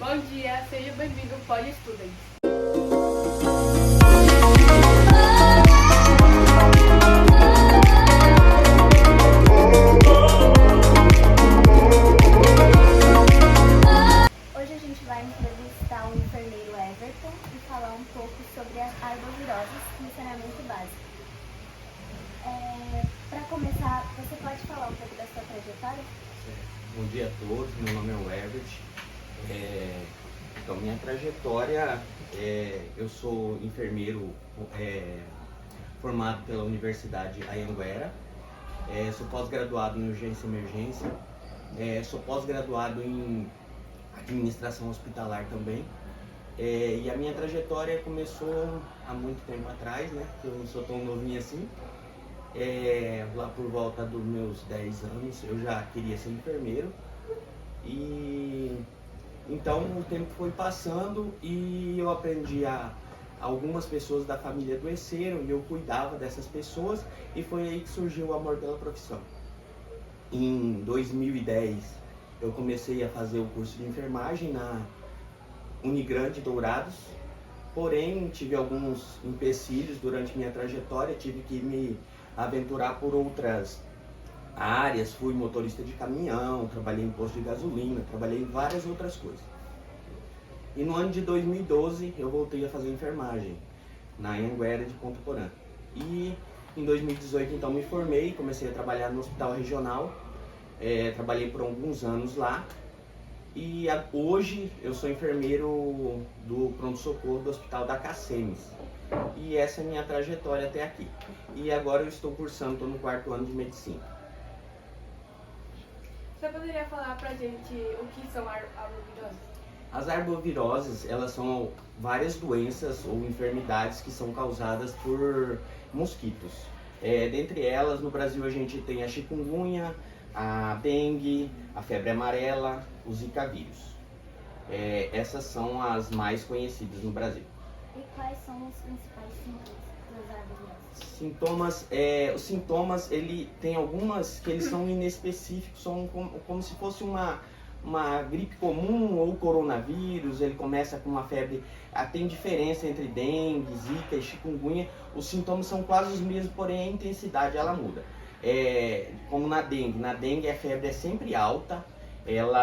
Bom dia, seja bem-vindo ao Poli Student. Hoje a gente vai entrevistar o enfermeiro Everton e falar um pouco sobre as arboviroses no saneamento básico. Para começar, você pode falar um pouco da sua trajetória? Bom dia a todos, meu nome é o Everton. Então, minha trajetória, eu sou enfermeiro formado pela Universidade Anhanguera, sou pós-graduado em urgência e emergência, sou pós-graduado em administração hospitalar também. E a minha trajetória começou há muito tempo atrás, né? Eu não sou tão novinho assim. Lá por volta dos meus 10 anos eu já queria ser enfermeiro. E então o tempo foi passando e eu aprendi algumas pessoas da família adoeceram e eu cuidava dessas pessoas, e foi aí que surgiu o amor pela profissão. Em 2010 eu comecei a fazer o curso de enfermagem na Unigrande Dourados, porém tive alguns empecilhos durante minha trajetória, tive que me aventurar por outras áreas, fui motorista de caminhão, trabalhei em posto de gasolina, trabalhei em várias outras coisas. E no ano de 2012 eu voltei a fazer enfermagem na Anhanguera de Ponta Porã. E em 2018 então me formei, comecei a trabalhar no hospital regional, trabalhei por alguns anos lá. E hoje eu sou enfermeiro do pronto-socorro do Hospital da Cacemes. E essa é a minha trajetória até aqui. E agora eu estou cursando, estou no 4º ano de medicina. Você poderia falar pra gente o que são arboviroses? As arboviroses, elas são várias doenças ou enfermidades que são causadas por mosquitos. Dentre elas, no Brasil a gente tem a chikungunya, a dengue, a febre amarela, o zika vírus. Essas são as mais conhecidas no Brasil. E quais são os principais sintomas das arboviroses? Os sintomas, ele tem algumas que eles são inespecíficos, são como se fosse uma gripe comum ou coronavírus. Ele começa com uma febre, tem diferença entre dengue, zika e chikungunya. Os sintomas são quase os mesmos, porém a intensidade ela muda. Como na dengue a febre é sempre alta,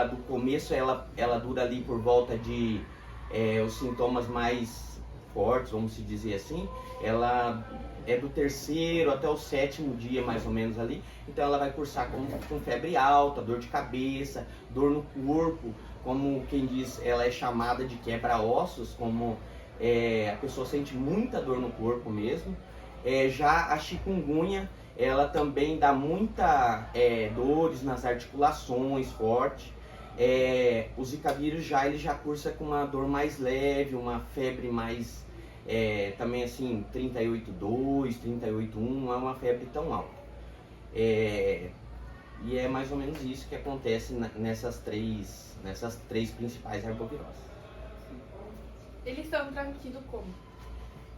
do começo ela dura ali por volta de os sintomas mais fortes, vamos se dizer assim, ela é do 3º até o 7º dia mais ou menos ali. Então ela vai cursar com febre alta, dor de cabeça, dor no corpo, como quem diz, ela é chamada de quebra-ossos, como a pessoa sente muita dor no corpo mesmo. Já a chikungunya, ela também dá muita dores nas articulações, forte. O zika vírus ele já cursa com uma dor mais leve, uma febre mais também assim 38,2, 38,1, não é uma febre tão alta. E é mais ou menos isso que acontece nessas três principais arboviroses. Eles são transmitidos como?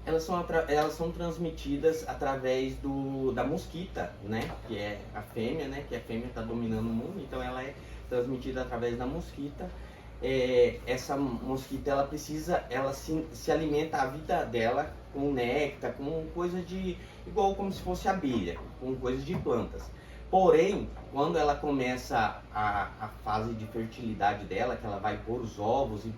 Elas são transmitidas através da mosquita, né? Que é a fêmea, né? Que a fêmea está dominando o mundo, então ela é transmitida através da mosquita. Essa mosquita ela se alimenta a vida dela com néctar, com coisa igual como se fosse abelha, com coisas de plantas. Porém, quando ela começa a fase de fertilidade dela, que ela vai pôr os ovos, e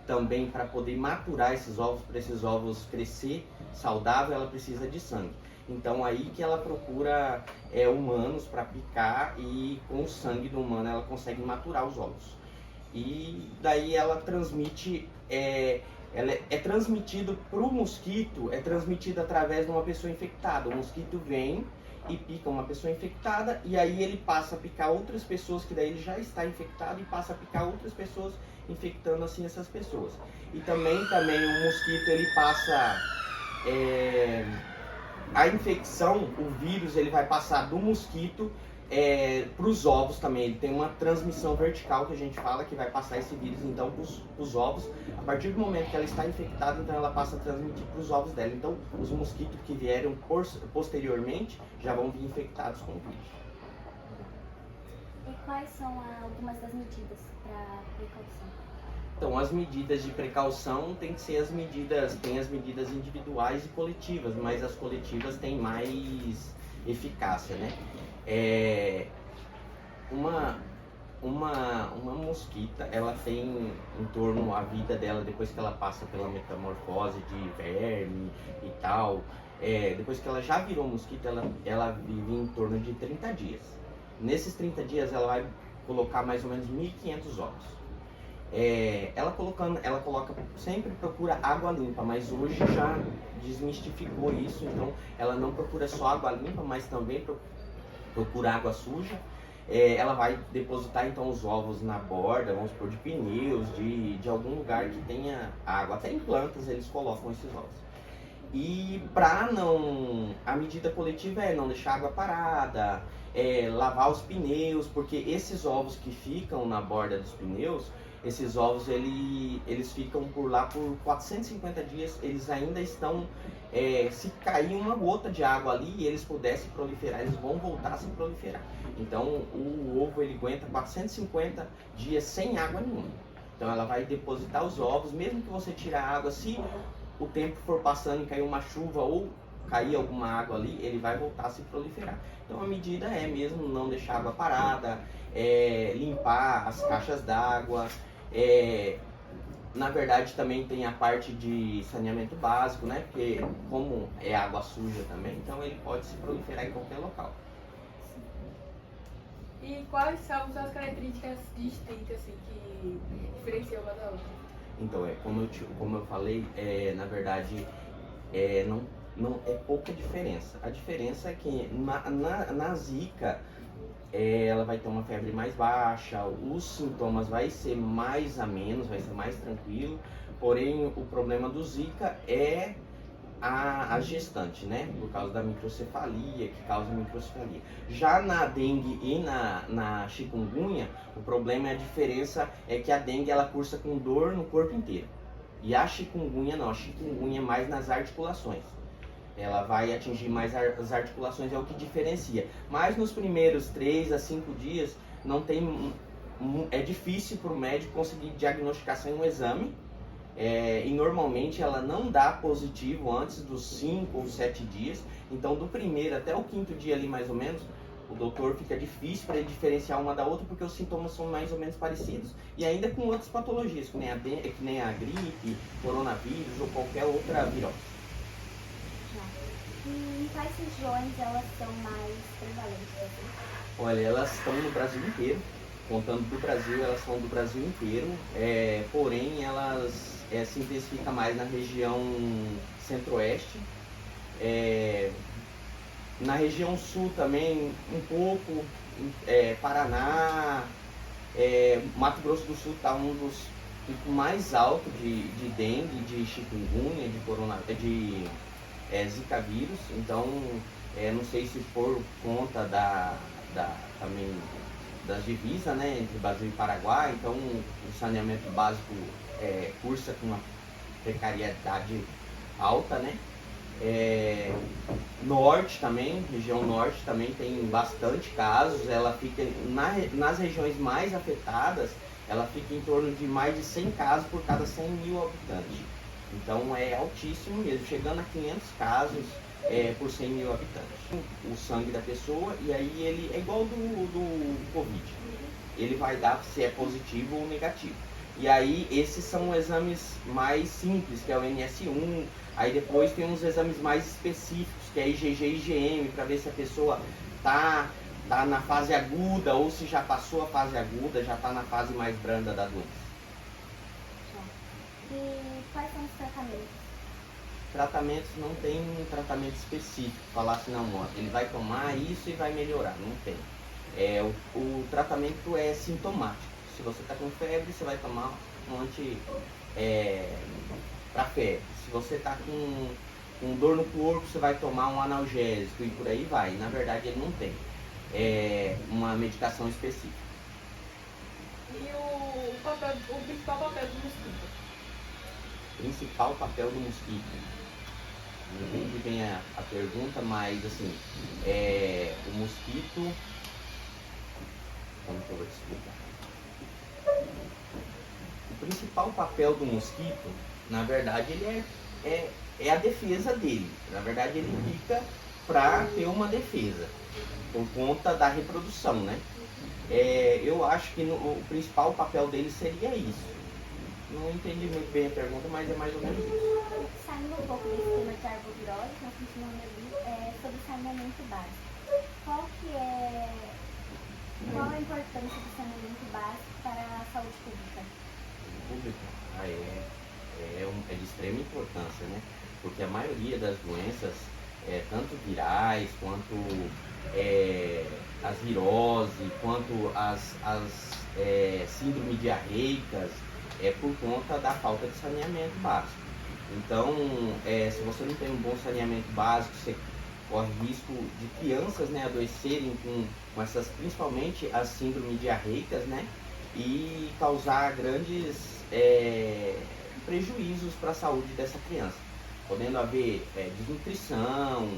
também para poder maturar esses ovos, para esses ovos crescer saudável, ela precisa de sangue. Então aí que ela procura humanos para picar, e com o sangue do humano ela consegue maturar os ovos. E daí ela transmite, ela é transmitido para o mosquito, é transmitido através de uma pessoa infectada. O mosquito vem e pica uma pessoa infectada, e aí ele passa a picar outras pessoas, que daí ele já está infectado, e passa a picar outras pessoas, infectando assim essas pessoas. E também o mosquito ele passa a infecção, o vírus ele vai passar do mosquito para os ovos também. Ele tem uma transmissão vertical que a gente fala, que vai passar esse vírus então para os ovos. A partir do momento que ela está infectada, então ela passa a transmitir para os ovos dela. Então os mosquitos que vieram posteriormente já vão vir infectados com o vírus. E quais são algumas das medidas para precaução? Então, as medidas de precaução tem que ser tem as medidas individuais e coletivas, mas as coletivas têm mais eficácia, né? Uma mosquita, ela tem em torno a vida dela, depois que ela passa pela metamorfose de verme e tal, depois que ela já virou mosquita, ela vive em torno de 30 dias. Nesses 30 dias ela vai colocar mais ou menos 1.500 ovos. Ela coloca, sempre procura água limpa, mas hoje já desmistificou isso, então ela não procura só água limpa, mas também procura água suja. Ela vai depositar então os ovos na borda, vamos supor, de pneus, de algum lugar que tenha água, até em plantas eles colocam esses ovos. E a medida coletiva é não deixar água parada, lavar os pneus, porque esses ovos que ficam na borda dos pneus, esses ovos eles ficam por lá por 450 dias, eles ainda estão, se cair uma gota de água ali e eles pudessem proliferar, eles vão voltar a se proliferar. Então o ovo ele aguenta 450 dias sem água nenhuma. Então ela vai depositar os ovos, mesmo que você tire a água, se o tempo for passando e cair uma chuva ou cair alguma água ali, ele vai voltar a se proliferar. Então a medida é mesmo não deixar água parada, limpar as caixas d'água. Na verdade também tem a parte de saneamento básico, né? Porque como é água suja também, então ele pode se proliferar em qualquer local. E quais são as características distintas assim, que diferenciam uma da outra? Então, como eu falei, na verdade, não é pouca diferença. A diferença é que na zika, ela vai ter uma febre mais baixa, os sintomas vai ser mais amenos, vai ser mais tranquilo. Porém, o problema do zika é a gestante, né? Por causa da microcefalia, que causa microcefalia. Já na dengue e na chikungunya, o problema, a diferença é que a dengue ela cursa com dor no corpo inteiro. E a chikungunya não, a chikungunya é mais nas articulações. Ela vai atingir mais as articulações, é o que diferencia. Mas nos primeiros 3 a 5 dias, é difícil para o médico conseguir diagnosticar sem um exame. E normalmente ela não dá positivo antes dos 5 ou 7 dias. Então do primeiro até o 5º dia ali mais ou menos, o doutor fica difícil para ele diferenciar uma da outra, porque os sintomas são mais ou menos parecidos. E ainda com outras patologias, que nem a gripe, coronavírus ou qualquer outra virose. E em quais regiões elas são mais prevalentes? Olha, elas estão no Brasil inteiro. Contando do Brasil, elas são do Brasil inteiro. Porém, elas se intensificam mais na região centro-oeste. Na região sul também, um pouco. Paraná, Mato Grosso do Sul está um dos picos mais altos de dengue, de chikungunya, de zika vírus. Então, não sei se por conta também das divisas, né, entre Brasil e Paraguai, então o saneamento básico cursa com uma precariedade alta, né? Norte também, região norte também tem bastante casos, ela fica nas regiões mais afetadas, ela fica em torno de mais de 100 casos por cada 100 mil habitantes. Então é altíssimo mesmo, chegando a 500 casos por 100 mil habitantes. O sangue da pessoa, e aí ele é igual do Covid. Ele vai dar se é positivo ou negativo. E aí esses são exames mais simples, que é o NS1. Aí depois tem uns exames mais específicos, que é IgG e IgM, para ver se a pessoa tá na fase aguda ou se já passou a fase aguda, já está na fase mais branda da doença. E quais são os tratamentos? Tratamentos, não tem um tratamento específico, falar assim, não, ó, ele vai tomar isso e vai melhorar, não tem. O tratamento é sintomático. Se você está com febre, você vai tomar um para febre. Se você está com dor no corpo, você vai tomar um analgésico e por aí vai. Na verdade, ele não tem uma medicação específica. E o principal papel do mosquito? Principal papel do mosquito. Não entendi bem a pergunta, mas assim, o mosquito. Como que eu vou te explicar? O principal papel do mosquito, na verdade, ele é a defesa dele. Na verdade, ele fica para ter uma defesa, por conta da reprodução, né? Eu acho que o principal papel dele seria isso. Não entendi muito bem a pergunta, mas é mais ou menos isso. Saindo um pouco desse tema de arbovirose, nós continuamos ali sobre saneamento básico. Qual a importância do saneamento básico para a saúde pública? É de extrema importância, né? Porque a maioria das doenças, tanto virais quanto as viroses, quanto as síndromes diarreicas, é por conta da falta de saneamento básico. Então, se você não tem um bom saneamento básico, você corre risco de crianças, né, adoecerem com essas, principalmente as síndromes diarreicas, né, e causar grandes prejuízos para a saúde dessa criança, podendo haver desnutrição,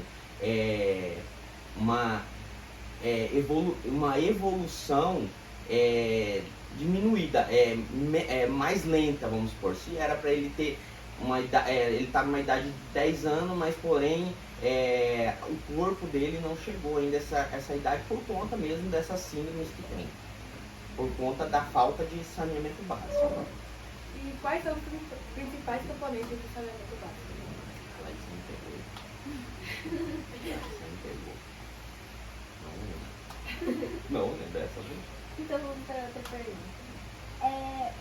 uma evolução diminuída, mais lenta, vamos supor. Se era para ele ter ele está numa idade de 10 anos, mas porém o corpo dele não chegou ainda a essa idade por conta mesmo dessas síndromes que tem, por conta da falta de saneamento básico. E quais são os principais componentes do saneamento básico? Ela se entregou. Não lembro dessa vez. Então vamos para outra pergunta.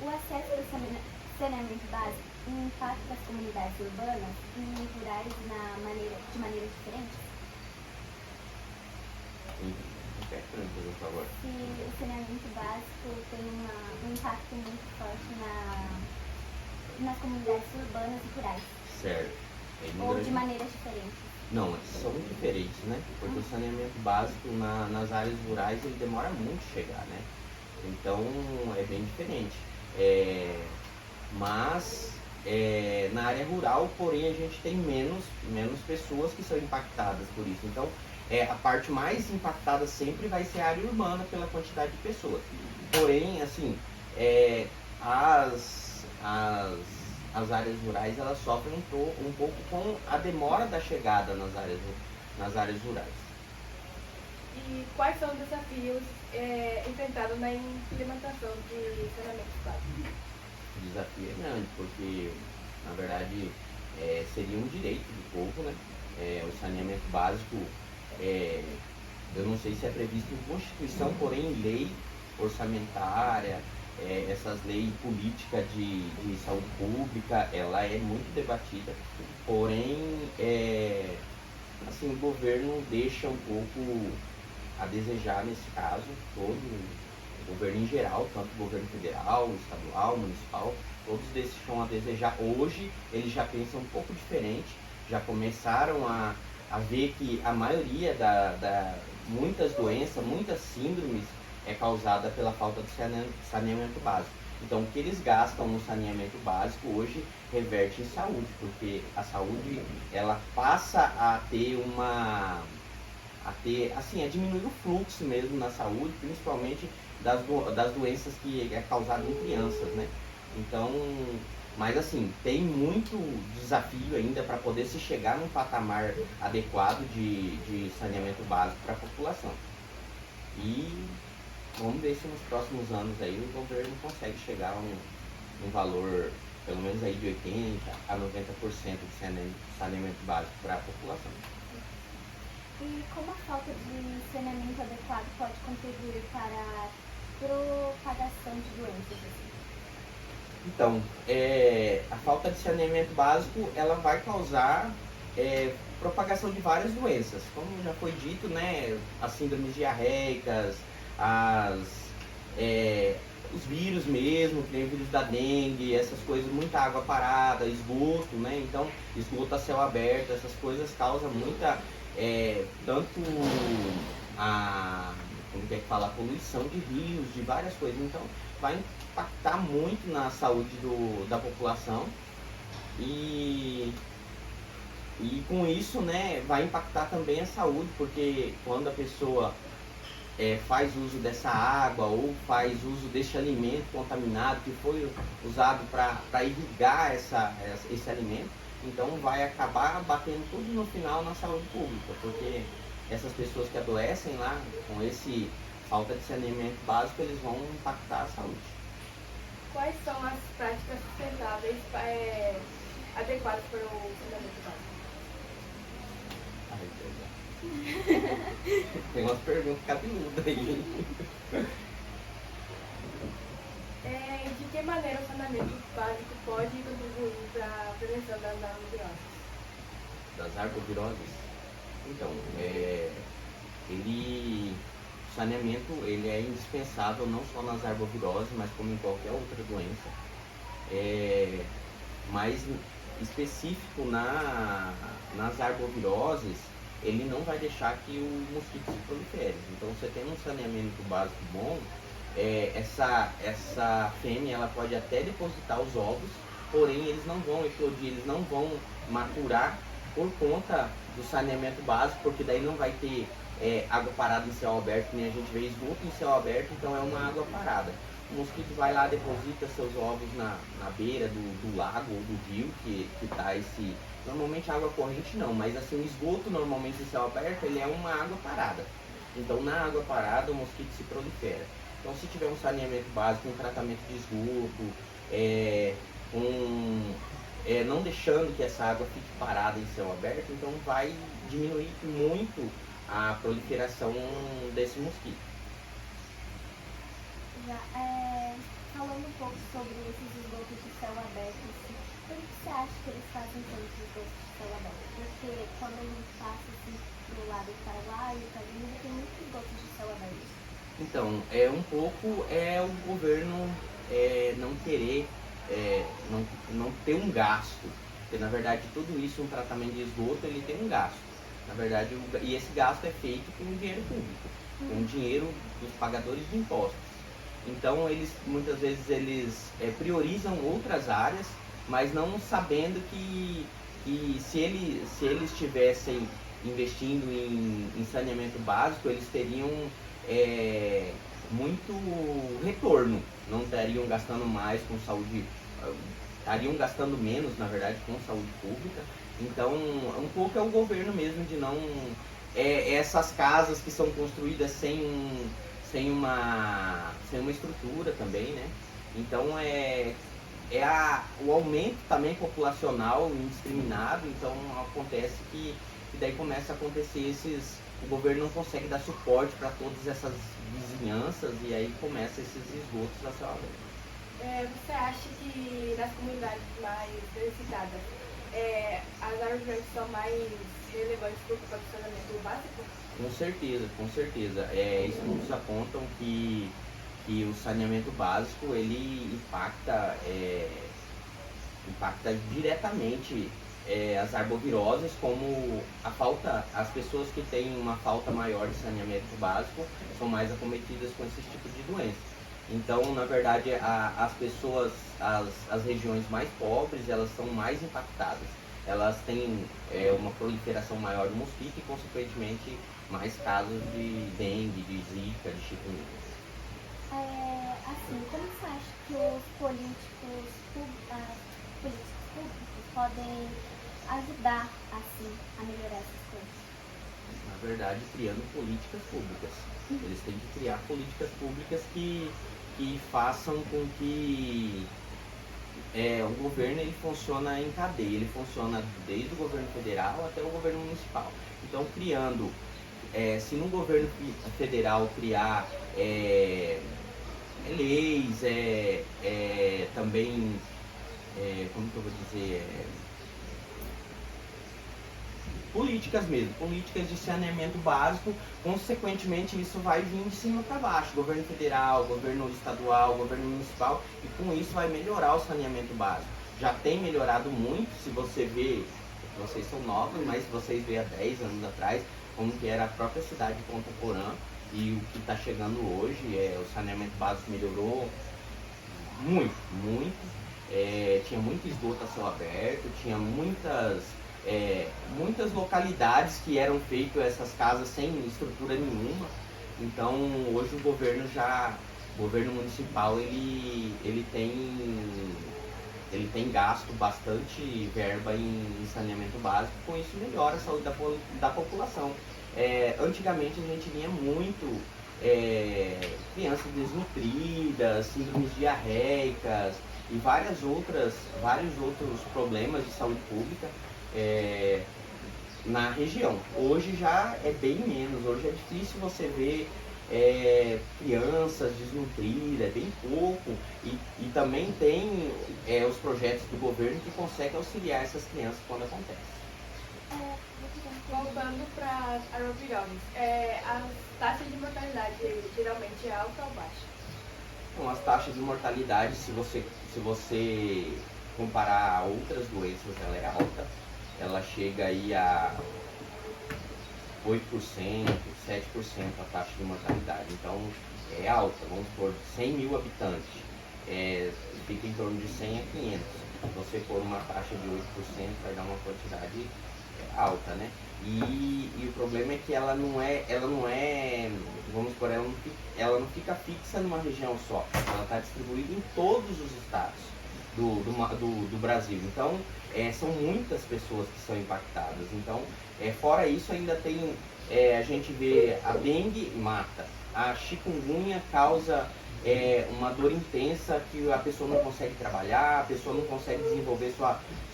O acesso ao saneamento básico impacta as comunidades urbanas e rurais de maneiras diferentes? Por favor. Se o saneamento básico tem um impacto muito forte nas comunidades urbanas e rurais. Certo. Ou de maneiras diferentes? Não, são diferentes, né? Porque o saneamento básico nas áreas rurais ele demora muito a chegar, né? Então é bem diferente. Mas na área rural, porém, a gente tem menos pessoas que são impactadas por isso. Então a parte mais impactada sempre vai ser a área urbana pela quantidade de pessoas. Porém, assim, as áreas rurais elas sofrem um pouco com a demora da chegada nas áreas rurais. E quais são os desafios enfrentados na implementação de saneamento básico? O desafio é grande, porque, na verdade, seria um direito do povo, né? O saneamento básico, eu não sei se é previsto em Constituição, porém em lei orçamentária, essas leis políticas de saúde pública, ela é muito debatida, porém, assim, o governo deixa um pouco a desejar nesse caso, todo o governo em geral, tanto o governo federal, estadual, municipal, todos deixam a desejar. Hoje eles já pensam um pouco diferente, já começaram a ver que a maioria muitas doenças, muitas síndromes é causada pela falta de saneamento básico. Então, o que eles gastam no saneamento básico hoje reverte em saúde, porque a saúde ela passa a ter a diminuir o fluxo mesmo na saúde, principalmente das doenças que é causada em crianças, né? Então, mas assim, tem muito desafio ainda para poder se chegar num patamar adequado de saneamento básico para a população. E vamos ver se nos próximos anos aí o governo consegue chegar a um valor, pelo menos aí de 80% a 90% de saneamento básico para a população. E como a falta de saneamento adequado pode contribuir para a propagação de doenças? Então, a falta de saneamento básico, ela vai causar propagação de várias doenças. Como já foi dito, né, as síndromes diarreicas, os vírus mesmo, tem o vírus da dengue, essas coisas, muita água parada, esgoto, né? Então, esgoto a céu aberto, essas coisas causam muita, tanto a poluição de rios, de várias coisas. Então, vai impactar muito na saúde da população e com isso, né, vai impactar também a saúde, porque quando a pessoa faz uso dessa água ou faz uso desse alimento contaminado que foi usado para irrigar esse alimento, então vai acabar batendo tudo no final na saúde pública, porque essas pessoas que adoecem lá com esse falta de saneamento básico, eles vão impactar a saúde. Quais são as práticas sustentáveis adequadas para o saneamento básico? Tem umas perguntas cabeludas aí. De que maneira o saneamento básico pode contribuir para a prevenção das arboviroses? Das arboviroses? Então, o saneamento ele é indispensável não só nas arboviroses, mas como em qualquer outra doença. Mais específico nas arboviroses, ele não vai deixar que o mosquito se prolifere. Então, você tem um saneamento básico bom, essa fêmea ela pode até depositar os ovos, porém eles não vão eclodir, eles não vão maturar por conta do saneamento básico, porque daí não vai ter água parada em céu aberto, nem a gente vê esgoto em céu aberto, então é uma água parada. O mosquito vai lá, deposita seus ovos na beira do lago ou do rio, que está esse... Normalmente água corrente não, mas assim, o esgoto normalmente em céu aberto, ele é uma água parada. Então na água parada o mosquito se prolifera. Então se tiver um saneamento básico, um tratamento de esgoto, não deixando que essa água fique parada em céu aberto, então vai diminuir muito a proliferação desse mosquito. Falando um pouco sobre esses esgotos de céu aberto, assim, por que você acha que eles fazem tanto esgotos de céu aberto? Porque quando a gente passa assim, do lado do Paraguai e Itaguaí, tem muitos esgotos de céu aberto. Então, um pouco o governo não querer, não ter um gasto, porque na verdade tudo isso, um tratamento de esgoto, ele tem um gasto. Na verdade, e esse gasto é feito com dinheiro público, com dinheiro dos pagadores de impostos. Então, muitas vezes eles priorizam outras áreas, mas não sabendo que se eles estivessem investindo em saneamento básico, eles teriam muito retorno, não estariam gastando mais com saúde, estariam gastando menos, na verdade, com saúde pública. Então, um pouco é o governo mesmo de não... essas casas que são construídas sem uma estrutura também, né? Então, o aumento também populacional indiscriminado, então acontece que daí começa a acontecer o governo não consegue dar suporte para todas essas vizinhanças e aí começa esses esgotos a céu aberto. Você acha que nas comunidades mais necessitadas as árvores são mais relevantes para o saneamento básico? Com certeza. Estudos apontam que o saneamento básico ele impacta diretamente as arboviroses, como as pessoas que têm uma falta maior de saneamento básico são mais acometidas com esse tipo de doença. Então, na verdade, as pessoas, as regiões mais pobres, elas são mais impactadas. Elas têm uma proliferação maior de mosquito e, consequentemente, mais casos de dengue, de zika, de chikungunya. Assim, como você acha que os políticos públicos podem ajudar, assim, a melhorar essas coisas? Na verdade, criando políticas públicas. Eles têm que criar políticas públicas que façam com que o governo ele funciona em cadeia, ele funciona desde o governo federal até o governo municipal. Então, criando, se no governo federal criar leis, também, como que eu vou dizer, políticas mesmo, políticas de saneamento básico, consequentemente isso vai vir de cima para baixo, governo federal, governo estadual, governo municipal, e com isso vai melhorar o saneamento básico. Já tem melhorado muito, se você vê, vocês são novos, mas se vocês vê há 10 anos atrás, como que era a própria cidade de Ponta Porã, e o que está chegando hoje, o saneamento básico melhorou muito, tinha muito esgoto a céu aberto, tinha muitas localidades que eram feitas essas casas sem estrutura nenhuma. Então hoje o governo municipal ele tem gasto bastante verba em saneamento básico, com isso melhora a saúde da população. Antigamente a gente vinha muito crianças desnutridas, síndromes diarreicas e vários outros problemas de saúde pública na região. Hoje já é bem menos, hoje é difícil você ver crianças desnutridas, é bem pouco, e também tem os projetos do governo que conseguem auxiliar essas crianças quando acontece. Voltando para as arboviroses, as taxas de mortalidade geralmente é alta ou baixa? Então, as taxas de mortalidade, se você comparar a outras doenças, ela é alta, ela chega aí a 8%, 7% a taxa de mortalidade, então é alta, vamos supor, 100 mil habitantes, fica em torno de 100 a 500, se você for uma taxa de 8%, vai dar uma quantidade alta, né? E o problema é que ela não é, vamos supor, ela não fica fixa numa região só, ela está distribuída em todos os estados do Brasil, então são muitas pessoas que são impactadas. Então, fora isso, ainda tem, a gente vê a dengue mata, a chikungunya causa uma dor intensa que a pessoa não consegue trabalhar, a pessoa não consegue desenvolver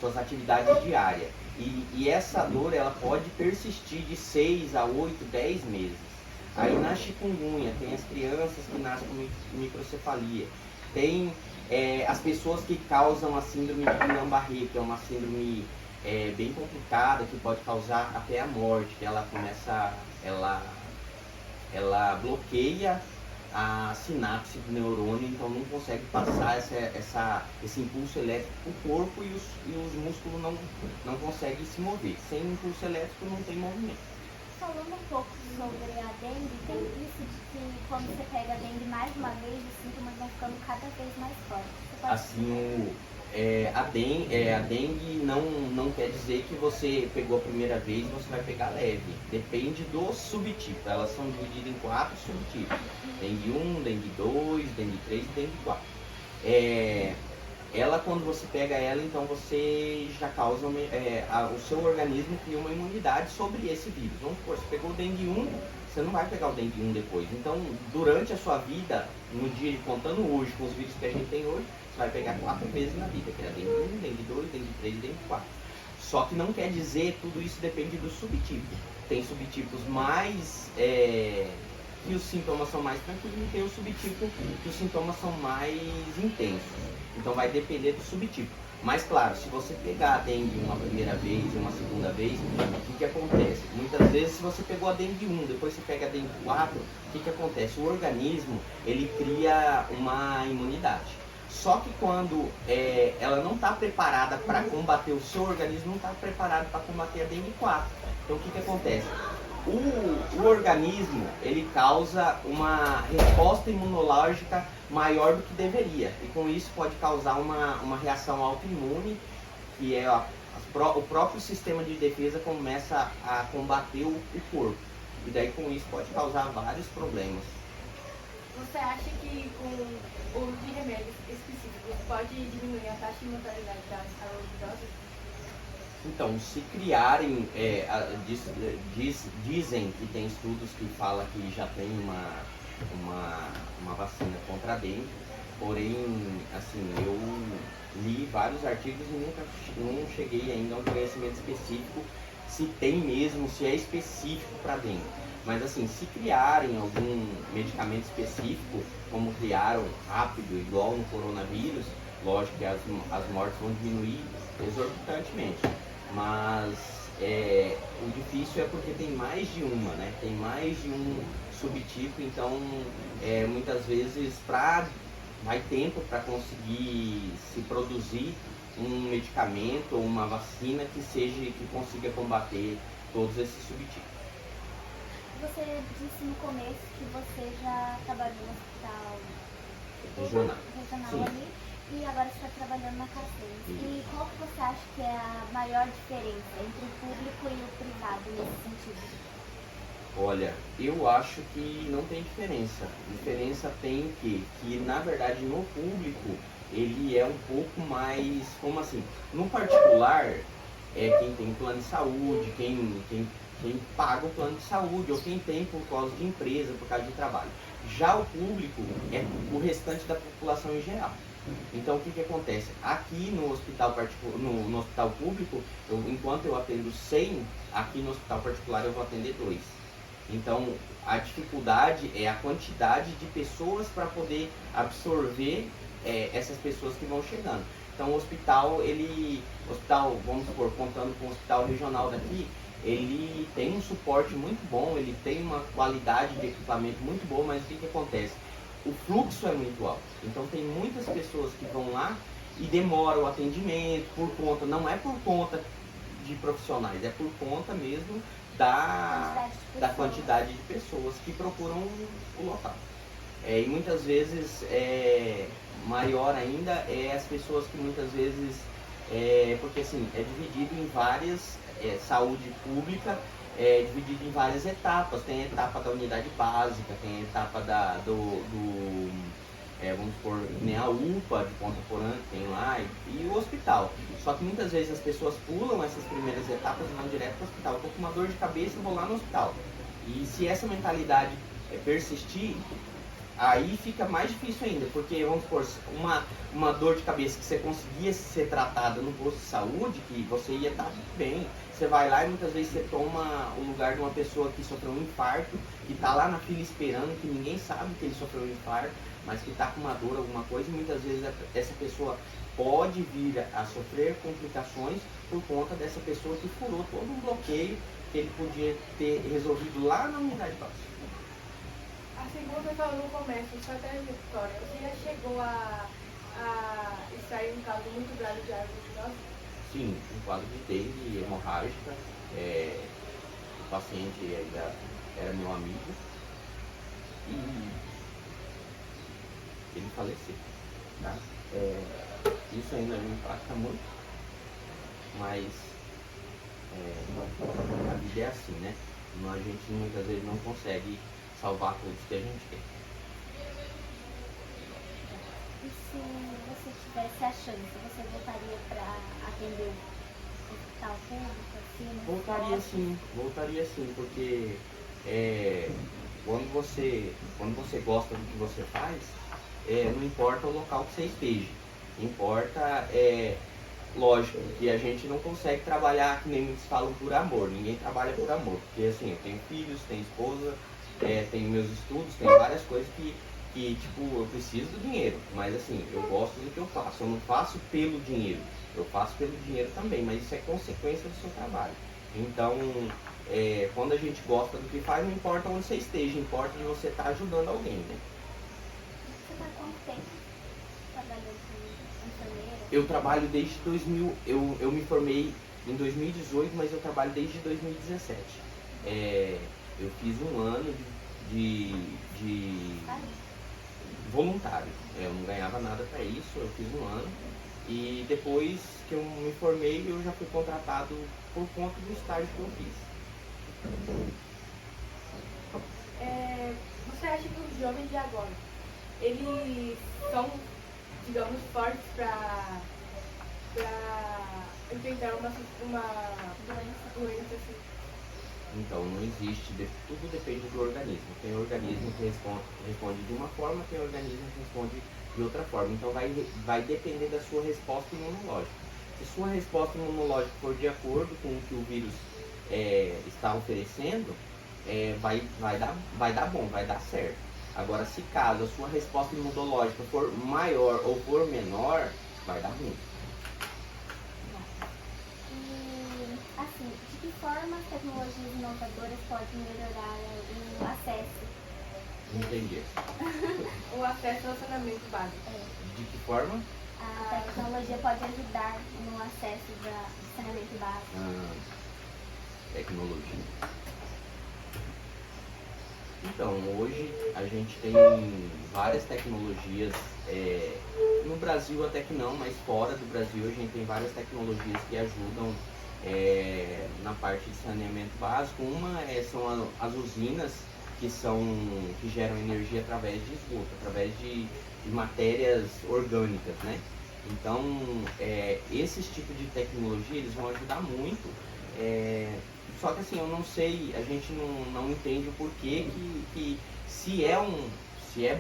suas atividades diárias. E essa dor ela pode persistir de 6 a 8, 10 meses. Aí na chikungunya tem as crianças que nascem com microcefalia, tem as pessoas que causam a síndrome de Guillain-Barré, que é uma síndrome bem complicada, que pode causar até a morte, que ela bloqueia a sinapse do neurônio, então não consegue passar esse impulso elétrico para o corpo e os músculos não conseguem se mover. Sem impulso elétrico não tem movimento. Falando um pouco sobre a dengue, tem isso de que quando você pega a dengue mais uma vez, os sintomas vão ficando cada vez mais fortes. Assim, a dengue não quer dizer que você pegou a primeira vez e você vai pegar leve. Depende do subtipo. Elas são divididas em 4 subtipos. Dengue 1, dengue 2, dengue 3 e dengue 4. Ela, quando você pega ela, então você já causa, o seu organismo cria uma imunidade sobre esse vírus. Vamos supor, você pegou o dengue 1, você não vai pegar o dengue 1 depois. Então, durante a sua vida, no dia, contando hoje, com os vírus que a gente tem hoje, você vai pegar 4 vezes na vida, que é dengue 1, dengue 2, dengue 3 e dengue 4. Só que não quer dizer, tudo isso depende do subtipo. Tem subtipos mais, que os sintomas são mais tranquilos, e tem o subtipo que os sintomas são mais intensos. Então vai depender do subtipo. Mas claro, se você pegar a dengue uma primeira vez e uma segunda vez, o que acontece? Muitas vezes, se você pegou a dengue 1, depois você pega a dengue 4, o que acontece? O organismo, ele cria uma imunidade. Só que quando ela não está preparada para combater, o seu organismo não está preparado para combater a dengue 4. Então o que acontece? O organismo, ele causa uma resposta imunológica maior do que deveria. E com isso pode causar uma reação autoimune, que é o próprio sistema de defesa começa a combater o corpo. E daí com isso pode causar vários problemas. Você acha que com o uso de remédios específicos pode diminuir a taxa de mortalidade das arboviroses? Então, se criarem, dizem que tem estudos que falam que já tem uma vacina contra a dengue, porém, assim, eu li vários artigos e não cheguei ainda a um conhecimento específico se tem mesmo, se é específico para dengue. Mas assim, se criarem algum medicamento específico, como criaram rápido, igual no coronavírus, lógico que as mortes vão diminuir exorbitantemente. Mas o difícil é porque tem mais de uma, né? Tem mais de um subtipo, então muitas vezes vai tempo para conseguir se produzir um medicamento ou uma vacina que consiga combater todos esses subtipos. Você disse no começo que você já trabalhou no hospital Regional. Sim. Ali, e agora você está trabalhando na Cacém. E qual que você acha que é a maior diferença entre o público e o privado nesse sentido? Olha, eu acho que não tem diferença. Diferença tem que na verdade no público ele é um pouco mais, como assim, no particular é quem tem plano de saúde, quem paga o plano de saúde, ou quem tem por causa de empresa, por causa de trabalho. Já o público é o restante da população em geral. Então o que acontece? Aqui no hospital particular, no hospital público, enquanto eu atendo 100, aqui no hospital particular eu vou atender 2. Então a dificuldade é a quantidade de pessoas para poder absorver essas pessoas que vão chegando. Então o hospital, vamos supor, contando com o hospital regional daqui, ele tem um suporte muito bom, ele tem uma qualidade de equipamento muito boa, mas o que acontece? O fluxo é muito alto. Então tem muitas pessoas que vão lá e demoram o atendimento por conta, não é por conta de profissionais, é por conta mesmo da quantidade de pessoas que procuram o local. E muitas vezes, maior ainda, é as pessoas que muitas vezes, porque assim, é dividido em várias, saúde pública, dividido em várias etapas. Tem a etapa da unidade básica, tem a etapa vamos supor, nem a UPA de Ponta Porã, tem lá, e o hospital. Só que muitas vezes as pessoas pulam essas primeiras etapas e vão direto para o hospital. Eu tô com uma dor de cabeça e vou lá no hospital. E se essa mentalidade persistir, aí fica mais difícil ainda, porque vamos supor, uma dor de cabeça que você conseguia ser tratada no posto de saúde, que você ia estar bem, você vai lá e muitas vezes você toma o lugar de uma pessoa que sofreu um infarto, que está lá na fila esperando, que ninguém sabe que ele sofreu um infarto, mas que está com uma dor, alguma coisa, e muitas vezes essa pessoa pode vir a sofrer complicações por conta dessa pessoa que furou todo um bloqueio que ele podia ter resolvido lá na unidade básica. Assim como você falou no começo, sua trajetória, você já chegou a extrair um caso muito grave de arbovirose? Sim, um quadro de dengue hemorrágica. O paciente ainda era meu amigo e ele faleceu. Tá? Isso ainda me impacta muito, mas a vida é assim, né? A gente muitas vezes não consegue salvar todos que a gente quer. E se você tivesse a chance, você voltaria para atender o hospital público? Assim, Voltaria sim, porque quando você gosta do que você faz, não importa o local que você esteja. Importa, lógico, que a gente não consegue trabalhar, que nem muitos falam, por amor. Ninguém trabalha por amor, porque assim, eu tenho filhos, tenho esposa, tenho meus estudos, tenho várias coisas que tipo, eu preciso do dinheiro, mas assim, eu gosto do que eu faço. Eu não faço pelo dinheiro, eu faço pelo dinheiro também, mas isso é consequência do seu trabalho. Então, quando a gente gosta do que faz, não importa onde você esteja, importa de você estar ajudando alguém, né? você está há quanto tempo trabalhando como enfermeira? Eu trabalho desde 2000, eu me formei em 2018, mas eu trabalho desde 2017. Eu fiz um ano de voluntário. Eu não ganhava nada para isso, eu fiz um ano. E depois que eu me formei, eu já fui contratado por conta do estágio que eu fiz. Você acha que os jovens de agora, eles são, digamos, fortes para enfrentar uma doença assim? Então, não existe, tudo depende do organismo. Tem organismo que responde de uma forma, tem organismo que responde de outra forma. Então, vai depender da sua resposta imunológica. Se sua resposta imunológica for de acordo com o que o vírus está oferecendo, vai dar bom, vai dar certo. Agora, se caso a sua resposta imunológica for maior ou for menor, vai dar ruim. Assim, de que forma as tecnologias inovadoras podem melhorar o acesso? Entendi. O acesso ao saneamento básico. De que forma? A tecnologia pode ajudar no acesso do saneamento básico. Tecnologia. Então, hoje a gente tem várias tecnologias, no Brasil até que não, mas fora do Brasil a gente tem várias tecnologias que ajudam na parte de saneamento básico. Uma são as usinas que geram energia através de esgoto, através de matérias orgânicas, né? Então, esses tipos de tecnologia, eles vão ajudar muito. Só que assim, eu não sei, a gente não entende o porquê que se é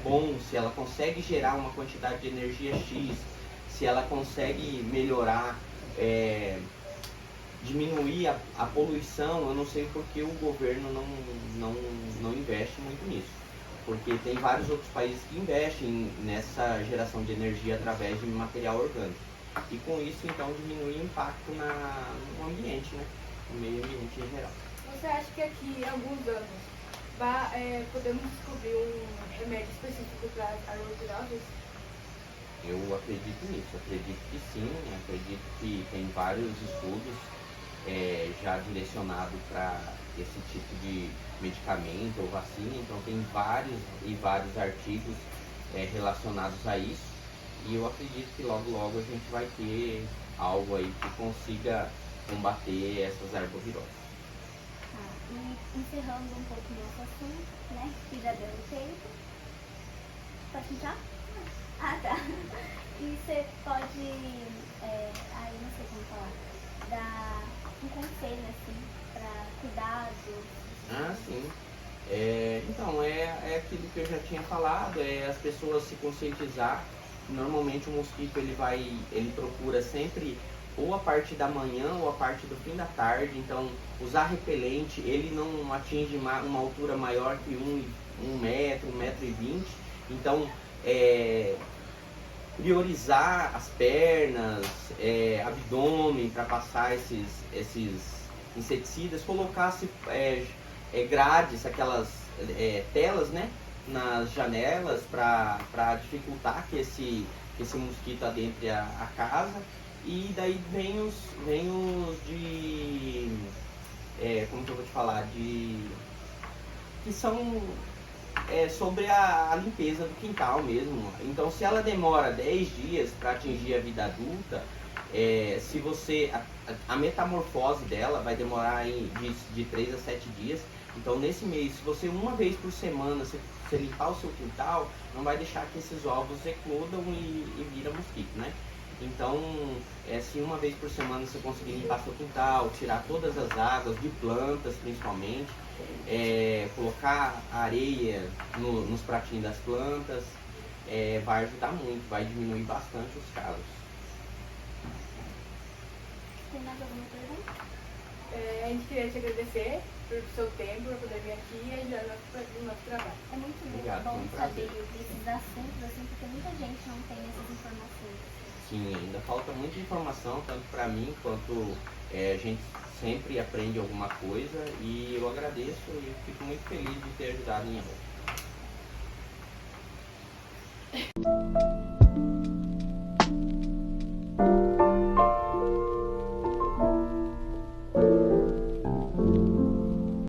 bom, se ela consegue gerar uma quantidade de energia X, se ela consegue melhorar, diminuir a poluição, eu não sei porque o governo não investe muito nisso. Porque tem vários outros países que investem nessa geração de energia através de material orgânico. E com isso, então, diminui o impacto no ambiente, né? No meio ambiente em geral. Você acha que aqui, em alguns anos, podemos descobrir um remédio específico para as arboviroses? Eu acredito nisso, acredito que sim, acredito que tem vários estudos já direcionados para esse tipo de medicamento ou vacina, então tem vários artigos relacionados a isso, e eu acredito que logo logo a gente vai ter algo aí que consiga combater essas arboviroses. E encerrando um pouco o nosso assunto, né, que já deu tempo. Pode entrar? Ah, tá. E você pode, aí não sei como falar, dar um conselho, assim, para cuidados? Ah, sim. Então, é aquilo que eu já tinha falado, as pessoas se conscientizar. Normalmente o mosquito ele procura sempre ou a parte da manhã ou a parte do fim da tarde, então usar repelente, ele não atinge uma altura maior que um metro, 1,20 m, então priorizar as pernas, abdômen para passar esses inseticidas, colocar grades, aquelas telas, né, nas janelas para dificultar que esse mosquito adentre a casa. E daí vem os de, como que eu vou te falar, que são sobre a limpeza do quintal mesmo. Então, se ela demora 10 dias para atingir a vida adulta, se você a metamorfose dela vai demorar de 3 a 7 dias. Então, nesse mês, se você uma vez por semana você limpar o seu quintal, não vai deixar que esses ovos eclodam e viram mosquito, né? Então, se uma vez por semana você conseguir limpar seu quintal, tirar todas as águas de plantas principalmente, colocar areia nos pratinhos das plantas, vai ajudar muito, vai diminuir bastante os casos. Tem mais alguma pergunta? A gente queria te agradecer pelo seu tempo, por poder vir aqui e ajudar no nosso trabalho. É muito Obrigado, foi bom um saber prazer. desses assuntos, assim, porque muita gente não tem essas informações. Sim, ainda falta muita informação, tanto para mim quanto a gente sempre aprende alguma coisa, e eu agradeço e fico muito feliz de ter ajudado em algo.